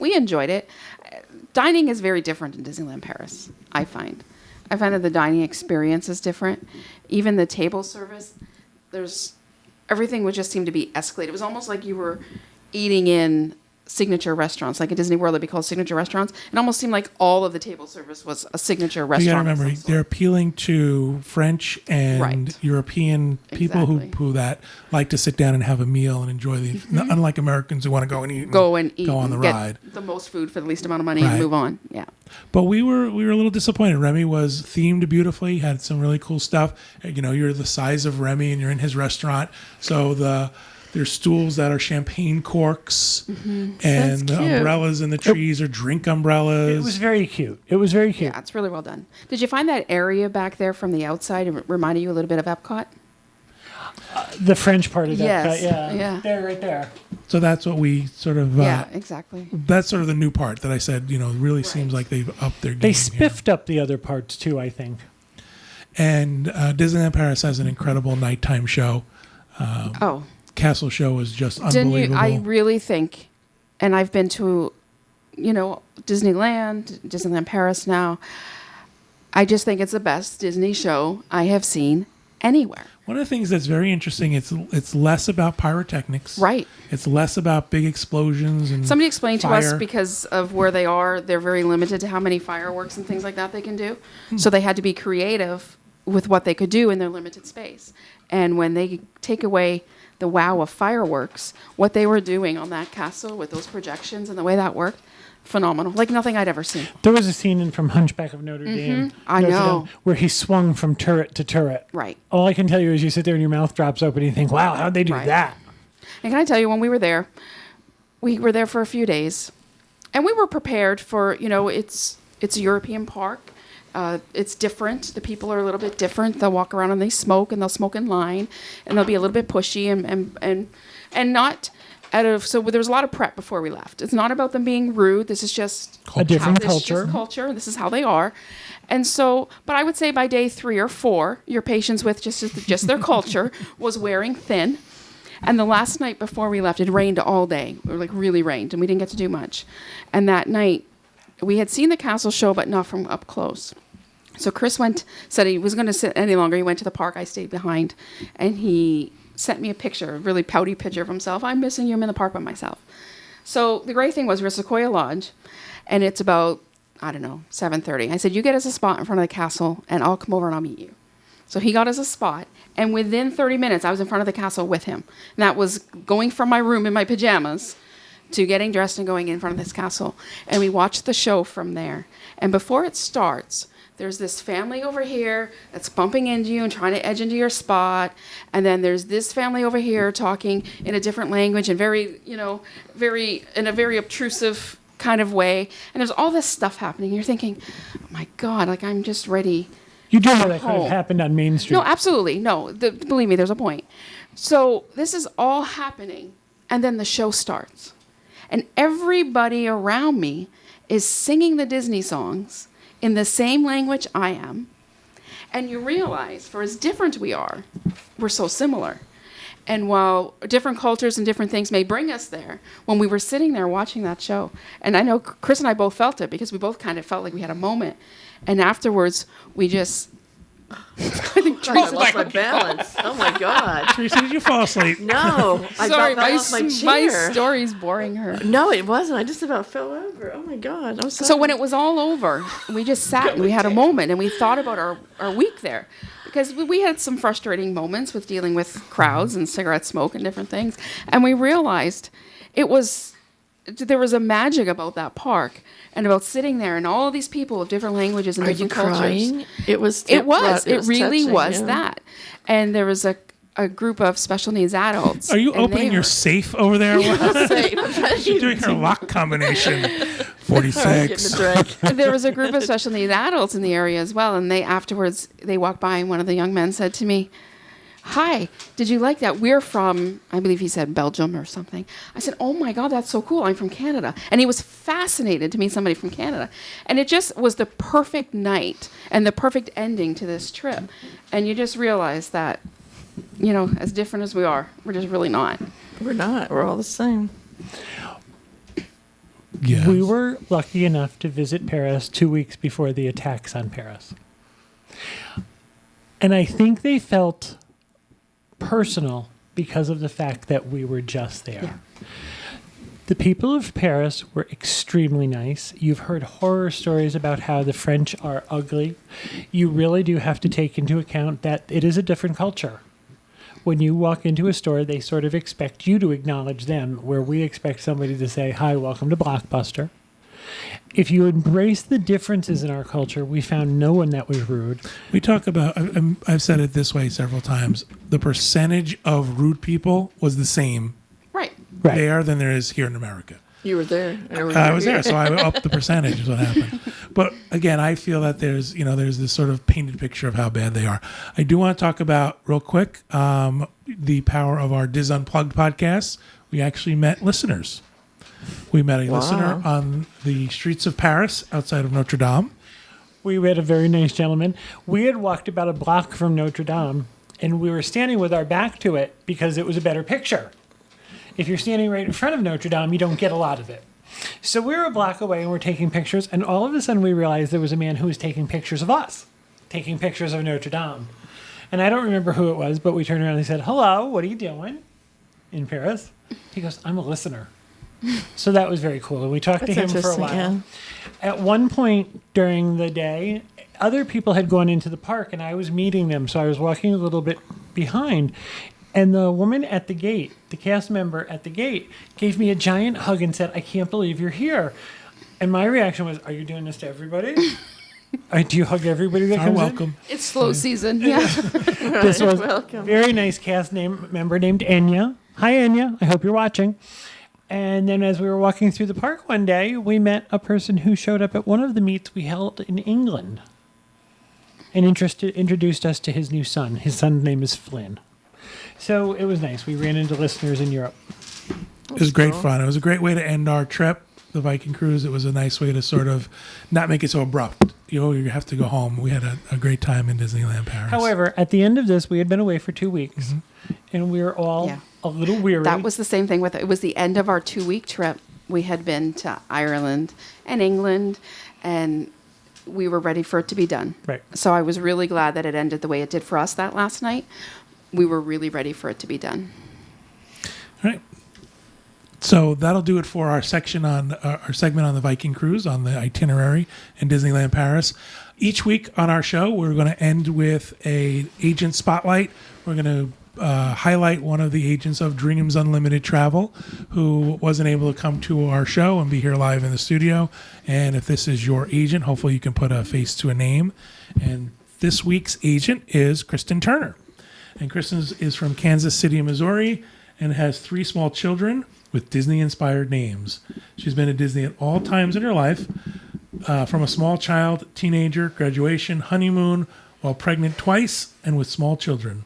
enjoyed it. Dining is very different in Disneyland Paris, I find. I find that the dining experience is different. Even the table service, everything would just seem to be escalated. It was almost like you were eating in signature restaurants. Like at Disney World, they'd be called signature restaurants. It almost seemed like all of the table service was a signature You restaurant. got to of remember, some sort. they're appealing to French and Right. European people Exactly. who that like to sit down and have a meal and enjoy the. Unlike Americans who want to go and eat. Go and eat. Go on the and get ride. the most food for the least amount of money Right. and move on. Yeah. But we were a little disappointed. Remy was themed beautifully, had some really cool stuff. You know, you're the size of Remy and you're in his restaurant, so there's stools that are champagne corks, and That's the cute. umbrellas in the trees are drink umbrellas. It was very cute. It was very cute. Yeah, it's really well done. Did you find that area back there from the outside reminded you a little bit of Epcot? The French part of that. Yes, Yeah. yeah. There, right there. So that's what we sort of. Yeah, exactly. That's sort of the new part that I said. You know, really seems like they've upped their game. They here. spiffed up the other parts too, I think. And Disneyland Paris has an incredible nighttime show. Oh, Castle show was just didn't you? unbelievable. I really think, and I've been to, Disneyland Paris now. I just think it's the best Disney show I have seen anywhere. One of the things that's very interesting, it's less about pyrotechnics. Right. It's less about big explosions and Somebody explained to us fire. because of where they are, they're very limited to how many fireworks and things like that they can do. So they had to be creative with what they could do in their limited space. And when they take away the wow of fireworks, what they were doing on that castle with those projections and the way that worked, phenomenal. Like nothing I'd ever seen. There was a scene in from Hunchback of Notre Dame. I Notre know. Dame, where he swung from turret to turret. Right. All I can tell you is you sit there and your mouth drops open and you think, wow, how'd they do Right. that? And can I tell you, when we were there for a few days, and we were prepared for, it's a European park. It's different. The people are a little bit different. They'll walk around and they smoke, and they'll smoke in line, and they'll be a little bit pushy and not out of. So there was a lot of prep before we left. It's not about them being rude. This is just A different this is culture. just culture. This is how they are. And so, but I would say by day 3 or 4, your patience with just their culture was wearing thin. And the last night before we left, it rained all day. It like really rained, and we didn't get to do much. And that night, we had seen the castle show, but not from up close. So Chris said he wasn't going to sit any longer. He went to the park. I stayed behind, and he sent me a picture, a really pouty picture of himself. I'm missing you. I'm in the park by myself. So the great thing was we're at Sequoia Lodge, and it's about, 7:30. I said, you get us a spot in front of the castle, and I'll come over and I'll meet you. So he got us a spot, and within 30 minutes, I was in front of the castle with him. And that was going from my room in my pajamas to getting dressed and going in front of this castle. And we watched the show from there. And before it starts, there's this family over here that's bumping into you and trying to edge into your spot. And then there's this family over here talking in a different language and very obtrusive kind of way. And there's all this stuff happening. You're thinking, oh my God, like I'm just ready. You do know that could have home. happened on Main Street. No, absolutely. No, believe me, there's a point. So this is all happening. And then the show starts. And everybody around me is singing the Disney songs in the same language I am. And you realize, for as different we are, we're so similar. And while different cultures and different things may bring us there, when we were sitting there watching that show, and I know Chris and I both felt it because we both kind of felt like we had a moment. And afterwards, we just... I think I Teresa lost my balance. Oh my God. Teresa, did you fall asleep? No. I Sorry, about fell off my my chair. story's boring her. No, it wasn't. I just about fell over. Oh my God. I'm sorry. So when it was all over, we just sat and we had a moment and we thought about our week there. Because we had some frustrating moments with dealing with crowds and cigarette smoke and different things. And we realized there was a magic about that park and about sitting there and all these people of different languages and Are you different cultures. crying? It was. It really touching, was yeah. that. And there was a group of special needs adults. Are you and opening they your were- safe over there? She's doing her lock combination. 46. Getting a drink. There was a group of special needs adults in the area as well, and afterwards they walked by and one of the young men said to me, "Hi, did you like that? We're from," I believe he said Belgium or something. I said, "Oh my God, that's so cool. I'm from Canada." And he was fascinated to meet somebody from Canada. And it just was the perfect night and the perfect ending to this trip. And you just realize that, as different as we are, we're just really not. We're not. We're all the same. Yes. We were lucky enough to visit Paris 2 weeks before the attacks on Paris. And I think they felt personal because of the fact that we were just there. The people of Paris were extremely nice. You've heard horror stories about how the French are ugly. You really do have to take into account that it is a different culture. When you walk into a store, they sort of expect you to acknowledge them, where we expect somebody to say, "Hi, welcome to Blockbuster." If you embrace the differences in our culture, we found no one that was rude. We talk about, I've said it this way several times, the percentage of rude people was the same Right. Right. there than there is here in America. You were there. I was there, so I upped the percentage is what happened. But again, I feel that there's this sort of painted picture of how bad they are. I do want to talk about real quick the power of our Diz Unplugged podcast. We actually met listeners. We met a listener on the streets of Paris outside of Notre Dame. We met a very nice gentleman. We had walked about a block from Notre Dame, and we were standing with our back to it because it was a better picture. If you're standing right in front of Notre Dame, you don't get a lot of it. So we were a block away and we're taking pictures, and all of a sudden we realized there was a man who was taking pictures of us, taking pictures of Notre Dame. And I don't remember who it was, but we turned around and said, "Hello, what are you doing in Paris?" He goes, "I'm a listener." So that was very cool. And we talked to him That's for a while. interesting, At one point during the day, other people had gone into the park and I was meeting them. So I was walking a little bit behind. And the woman at the gate, the cast member at the gate, gave me a giant hug and said, "I can't believe you're here." And my reaction was, "Are you doing this to everybody? Do you hug everybody that You're comes in?" welcome. It's slow season. Yeah. This was Welcome. a very nice cast member named Enya. Hi, Enya. I hope you're watching. And then as we were walking through the park one day, we met a person who showed up at one of the meets we held in England and introduced us to his new son. His son's name is Flynn. So it was nice. We ran into listeners in Europe. It was great fun. It was a great way to end our trip, the Viking Cruise. It was a nice way to sort of not make it so abrupt. You have to go home. We had a great time in Disneyland Paris. However, at the end of this, we had been away for 2 weeks, and we were all Yeah. a little weary. That was the same thing with it. It was the end of our 2-week trip. We had been to Ireland and England, and we were ready for it to be done. Right. So I was really glad that it ended the way it did for us that last night. We were really ready for it to be done. All right. So that'll do it for our section on our segment on the Viking Cruise, on the itinerary in Disneyland Paris. Each week on our show, we're going to end with a agent spotlight. We're going to highlight one of the agents of Dreams Unlimited Travel who wasn't able to come to our show and be here live in the studio. And if this is your agent, hopefully you can put a face to a name. And this week's agent is Kristen Turner. And Kristen is from Kansas City, Missouri, and has 3 small children with Disney-inspired names. She's been at Disney at all times in her life, from a small child, teenager, graduation, honeymoon, while pregnant twice, and with small children.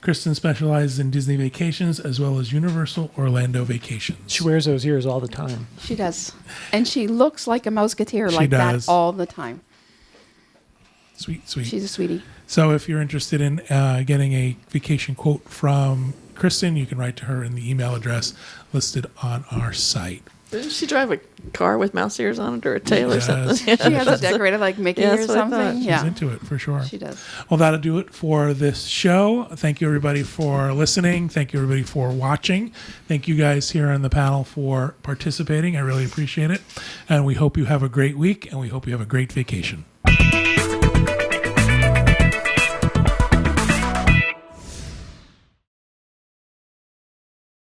Kristen specializes in Disney vacations as well as Universal Orlando vacations. She wears those ears all the time. She does. And she looks like a Mouseketeer She like does. that all the time. Sweet, sweet. She's a sweetie. So if you're interested in getting a vacation quote from Kristen, you can write to her in the email address listed on our site. Didn't she drive a car with mouse ears on it or a tail or Yes. something? She has it decorated like Mickey Yeah, or that's what I thought. something. She's Yeah, into it for sure. she does. Well, that'll do it for this show. Thank you, everybody, for listening. Thank you, everybody, for watching. Thank you guys here on the panel for participating. I really appreciate it. And we hope you have a great week, and we hope you have a great vacation.